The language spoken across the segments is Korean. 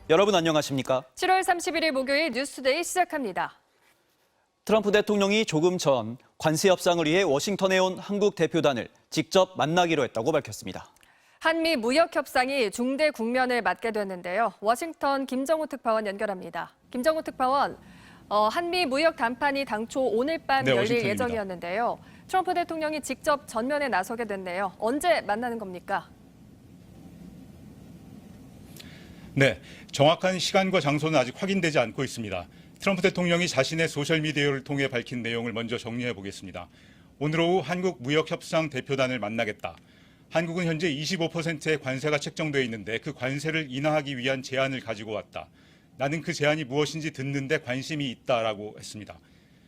여러분 안녕하십니까? 7월 31일 목요일 뉴스데이 시작합니다. 트럼프 대통령이 조금 전 관세 협상을 위해 워싱턴에 온 한국 대표단을 직접 만나기로 했다고 밝혔습니다. 한미 무역 협상이 중대 국면을 맞게 됐는데요. 워싱턴 김정우 특파원 연결합니다. 김정우 특파원, 한미 무역 담판이 당초 오늘 밤 열릴 워싱턴입니다. 예정이었는데요. 트럼프 대통령이 직접 전면에 나서게 됐네요. 언제 만나는 겁니까? 네, 정확한 시간과 장소는 아직 확인되지 않고 있습니다. 트럼프 대통령이 자신의 소셜미디어를 통해 밝힌 내용을 먼저 정리해 보겠습니다. 오늘 오후 한국 무역협상 대표단을 만나겠다. 한국은 현재 25%의 관세가 책정되어 있는데 그 관세를 인하하기 위한 제안을 가지고 왔다. 나는 그 제안이 무엇인지 듣는데 관심이 있다라고 했습니다.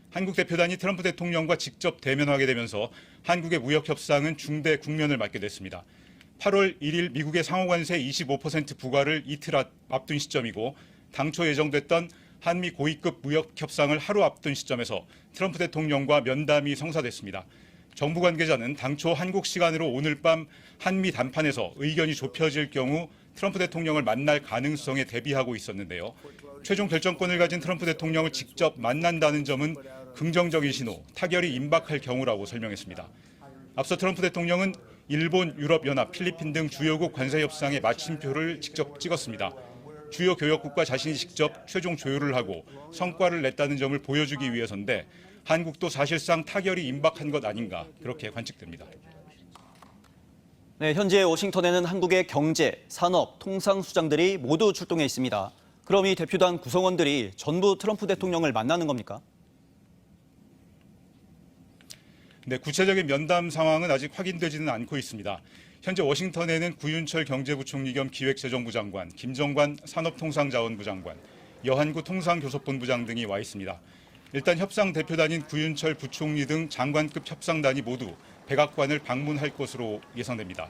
한국 대표단이 트럼프 대통령과 직접 대면하게 되면서 한국의 무역협상은 중대 국면을 맞게 됐습니다. 8월 1일 미국의 상호관세 25% 부과를 이틀 앞둔 시점이고 당초 예정됐던 한미 고위급 무역 협상을 하루 앞둔 시점에서 트럼프 대통령과 면담이 성사됐습니다. 정부 관계자는 당초 한국 시간으로 오늘 밤 한미 담판에서 의견이 좁혀질 경우 트럼프 대통령을 만날 가능성에 대비하고 있었는데요. 최종 결정권을 가진 트럼프 대통령을 직접 만난다는 점은 긍정적인 신호, 타결이 임박할 경우라고 설명했습니다. 앞서 트럼프 대통령은 일본, 유럽연합, 필리핀 등 주요국 관세 협상의 마침표를 직접 찍었습니다. 주요 교역국과 자신이 직접 최종 조율을 하고 성과를 냈다는 점을 보여주기 위해서인데 한국도 사실상 타결이 임박한 것 아닌가 그렇게 관측됩니다. 네, 현재 워싱턴에는 한국의 경제, 산업, 통상 수장들이 모두 출동해 있습니다. 그럼 이 대표단 구성원들이 전부 트럼프 대통령을 만나는 겁니까? 네, 구체적인 면담 상황은 아직 확인되지는 않고 있습니다. 현재 워싱턴에는 구윤철 경제부총리 겸 기획재정부 장관, 김정관 산업통상자원부 장관, 여한구 통상교섭본부장 등이 와 있습니다. 일단 협상 대표단인 구윤철 부총리 등 장관급 협상단이 모두 백악관을 방문할 것으로 예상됩니다.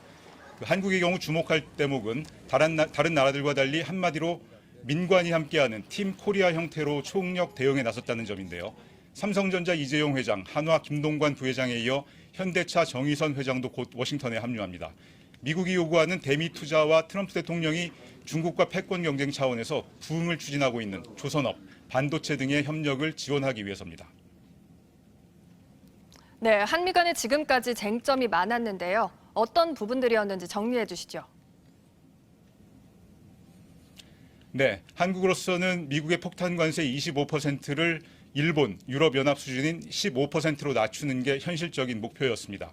한국의 경우 주목할 대목은 다른 나라들과 달리 한마디로 민관이 함께하는 팀 코리아 형태로 총력 대응에 나섰다는 점인데요. 삼성전자 이재용 회장, 한화 김동관 부회장에 이어 현대차 정의선 회장도 곧 워싱턴에 합류합니다. 미국이 요구하는 대미 투자와 트럼프 대통령이 중국과 패권 경쟁 차원에서 부흥을 추진하고 있는 조선업, 반도체 등의 협력을 지원하기 위해서입니다. 네, 한미 간에 지금까지 쟁점이 많았는데요. 어떤 부분들이었는지 정리해 주시죠. 네, 한국으로서는 미국의 폭탄 관세 25%를 일본, 유럽연합 수준인 15%로 낮추는 게 현실적인 목표였습니다.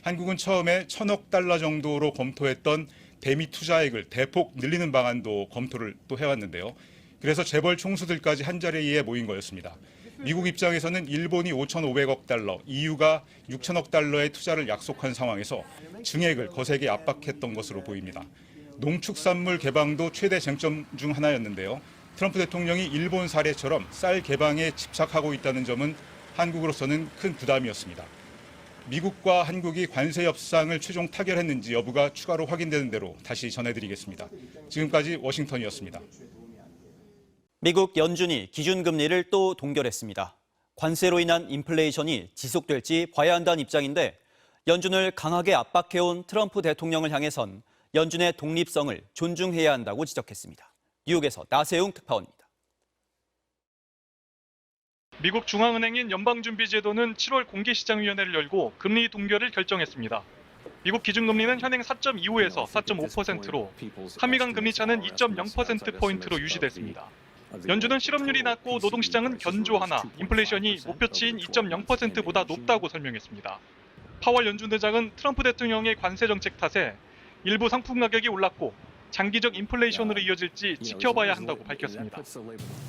한국은 처음에 1,000억 달러 정도로 검토했던 대미 투자액을 대폭 늘리는 방안도 검토를 또 해왔는데요. 그래서 재벌 총수들까지 한자리에 모인 거였습니다. 미국 입장에서는 일본이 5,500억 달러, EU가 6,000억 달러의 투자를 약속한 상황에서 증액을 거세게 압박했던 것으로 보입니다. 농축산물 개방도 최대 쟁점 중 하나였는데요. 트럼프 대통령이 일본 사례처럼 쌀 개방에 집착하고 있다는 점은 한국으로서는 큰 부담이었습니다. 미국과 한국이 관세 협상을 최종 타결했는지 여부가 추가로 확인되는 대로 다시 전해드리겠습니다. 지금까지 워싱턴이었습니다. 미국 연준이 기준금리를 또 동결했습니다. 관세로 인한 인플레이션이 지속될지 봐야 한다는 입장인데 연준을 강하게 압박해온 트럼프 대통령을 향해선 연준의 독립성을 존중해야 한다고 지적했습니다. 뉴욕에서 나세웅 특파원입니다. 미국 중앙은행인 연방준비제도는 7월 공개시장위원회를 열고 금리 동결을 결정했습니다. 미국 기준금리는 현행 4.25에서 4.5%로 한미 간 금리 차는 2.0%포인트로 유지됐습니다. 연준은 실업률이 낮고 노동시장은 견조하나 인플레이션이 목표치인 2.0%보다 높다고 설명했습니다. 파월 연준 의장은 트럼프 대통령의 관세 정책 탓에 일부 상품 가격이 올랐고 장기적 인플레이션으로 이어질지 지켜봐야 한다고 밝혔습니다.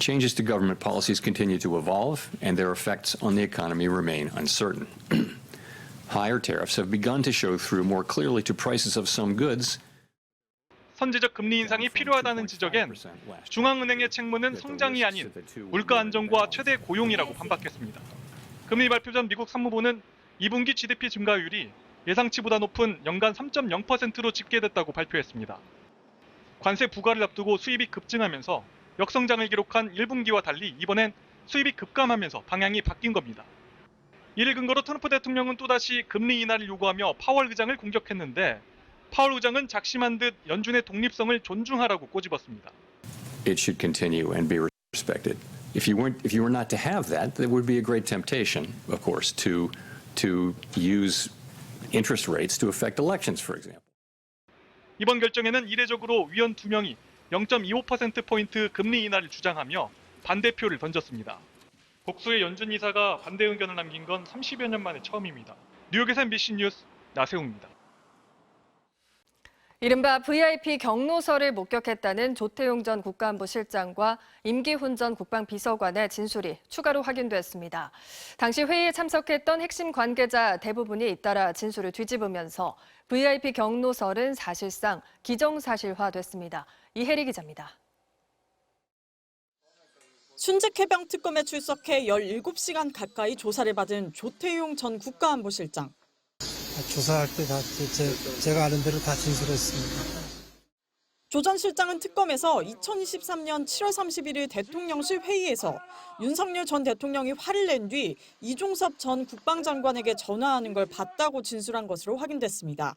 Changes to government policies continue to evolve, and their effects on the economy remain uncertain. Higher tariffs have begun to show through more clearly to prices of some goods. 선제적 금리 인상이 필요하다는 지적엔 중앙은행의 책무는 성장이 아닌 물가 안정과 최대 고용이라고 반박했습니다. 금리 발표 전 미국 상무부는 2분기 GDP 증가율이 예상치보다 높은 연간 3.0%로 집계됐다고 발표했습니다. 관세 부과를 앞두고 수입이 급증하면서 역성장을 기록한 1분기와 달리 이번엔 수입이 급감하면서 방향이 바뀐 겁니다. 이를 근거로 트럼프 대통령은 또다시 금리 인하를 요구하며 파월 의장을 공격했는데 파월 의장은 작심한 듯 연준의 독립성을 존중하라고 꼬집었습니다. it should continue and be respected. If you were not to have that, there would be a great temptation, of course, to use interest rates to affect elections, for example. 이번 결정에는 이례적으로 위원 2명이 0.25%포인트 금리 인하를 주장하며 반대표를 던졌습니다. 복수의 연준 이사가 반대 의견을 남긴 건 30여 년 만에 처음입니다. 뉴욕에서 MBC 뉴스 나세웅입니다. 이른바 VIP 경로설을 목격했다는 조태용 전 국가안보실장과 임기훈 전 국방비서관의 진술이 추가로 확인됐습니다. 당시 회의에 참석했던 핵심 관계자 대부분이 잇따라 진술을 뒤집으면서 VIP 경로설은 사실상 기정사실화됐습니다. 이혜리 기자입니다. 순직해병 특검에 출석해 17시간 가까이 조사를 받은 조태용 전 국가안보실장. 조사할 때 다 제가 아는 대로 다 진술했습니다. 조 전 실장은 특검에서 2023년 7월 31일 대통령실 회의에서 윤석열 전 대통령이 화를 낸 뒤 이종섭 전 국방장관에게 전화하는 걸 봤다고 진술한 것으로 확인됐습니다.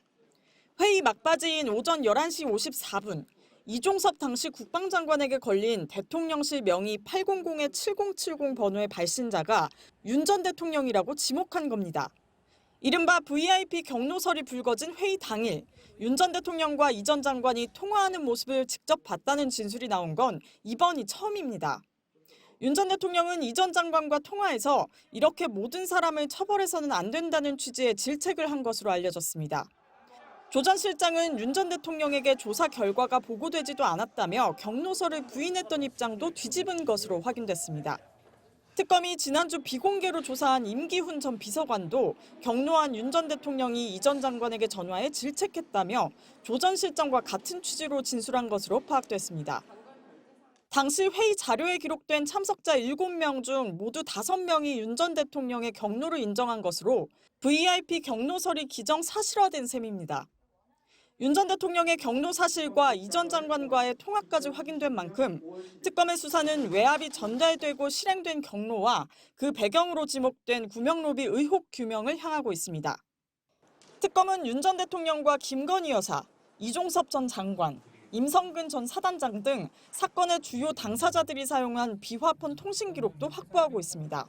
회의 막바지인 오전 11시 54분, 이종섭 당시 국방장관에게 걸린 대통령실 명의 800-7070 번호의 발신자가 윤 전 대통령이라고 지목한 겁니다. 이른바 VIP 경로설이 불거진 회의 당일, 윤 전 대통령과 이 전 장관이 통화하는 모습을 직접 봤다는 진술이 나온 건 이번이 처음입니다. 윤 전 대통령은 이 전 장관과 통화해서 이렇게 모든 사람을 처벌해서는 안 된다는 취지의 질책을 한 것으로 알려졌습니다. 조 전 실장은 윤 전 대통령에게 조사 결과가 보고되지도 않았다며 경로설을 부인했던 입장도 뒤집은 것으로 확인됐습니다. 특검이 지난주 비공개로 조사한 임기훈 전 비서관도 경로한 윤 전 대통령이 이 전 장관에게 전화해 질책했다며 조 전 실장과 같은 취지로 진술한 것으로 파악됐습니다. 당시 회의 자료에 기록된 참석자 7명 중 모두 5명이 윤 전 대통령의 경로를 인정한 것으로 VIP 경로설이 기정사실화된 셈입니다. 윤 전 대통령의 경로 사실과 이 전 장관과의 통화까지 확인된 만큼 특검의 수사는 외압이 전달되고 실행된 경로와 그 배경으로 지목된 구명로비 의혹 규명을 향하고 있습니다. 특검은 윤 전 대통령과 김건희 여사, 이종섭 전 장관, 임성근 전 사단장 등 사건의 주요 당사자들이 사용한 비화폰 통신 기록도 확보하고 있습니다.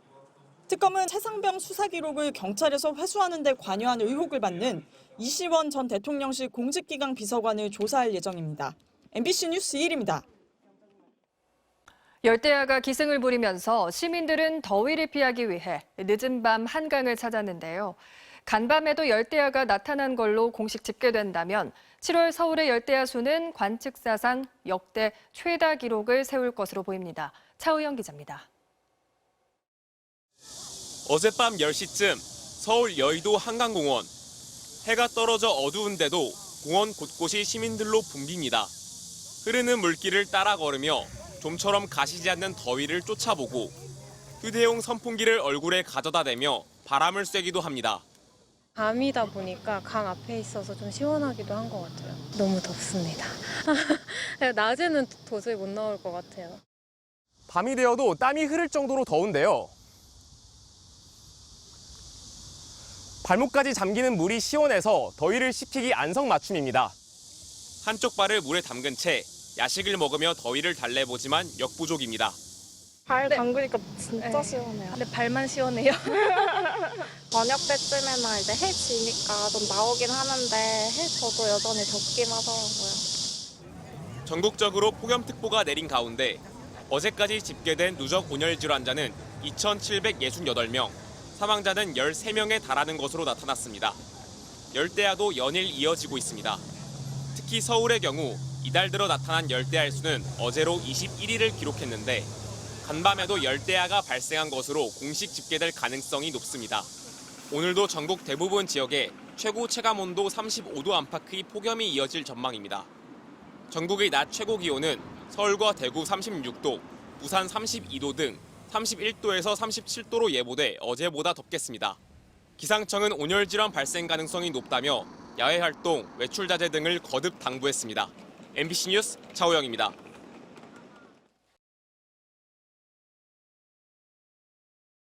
특검은 최상병 수사 기록을 경찰에서 회수하는 데 관여한 의혹을 받는 이시원 전 대통령실 공직기강 비서관을 조사할 예정입니다. MBC 뉴스 이혜리입니다. 열대야가 기승을 부리면서 시민들은 더위를 피하기 위해 늦은 밤 한강을 찾았는데요. 간밤에도 열대야가 나타난 걸로 공식 집계된다면 7월 서울의 열대야 수는 관측사상 역대 최다 기록을 세울 것으로 보입니다. 차우영 기자입니다. 어젯밤 10시쯤 서울 여의도 한강공원. 해가 떨어져 어두운데도 공원 곳곳이 시민들로 붐빕니다. 흐르는 물길을 따라 걸으며 좀처럼 가시지 않는 더위를 쫓아보고 휴대용 선풍기를 얼굴에 가져다 대며 바람을 쐬기도 합니다. 밤이다 보니까 강 앞에 있어서 좀 시원하기도 한 것 같아요. 너무 덥습니다. 낮에는 도저히 못 나올 것 같아요. 밤이 되어도 땀이 흐를 정도로 더운데요. 발목까지 잠기는 물이 시원해서 더위를 식히기 안성맞춤입니다. 한쪽 발을 물에 담근 채 야식을 먹으며 더위를 달래보지만 역부족입니다. 발 담그니까 진짜 시원해요. 근데 발만 시원해요. 저녁 때쯤에는 이제 해 지니까 좀 나오긴 하는데 해 져도 여전히 덥긴 하더라고요. 전국적으로 폭염특보가 내린 가운데 어제까지 집계된 누적 온열 질환자는 2,768명, 사망자는 13명에 달하는 것으로 나타났습니다. 열대야도 연일 이어지고 있습니다. 특히 서울의 경우 이달 들어 나타난 열대야의 수는 어제로 21일을 기록했는데 간밤에도 열대야가 발생한 것으로 공식 집계될 가능성이 높습니다. 오늘도 전국 대부분 지역에 최고 체감온도 35도 안팎의 폭염이 이어질 전망입니다. 전국의 낮 최고 기온은 서울과 대구 36도, 부산 32도 등 31도에서 37도로 예보돼 어제보다 덥겠습니다. 기상청은 온열 질환 발생 가능성이 높다며 야외 활동, 외출 자제 등을 거듭 당부했습니다. MBC 뉴스 차우영입니다.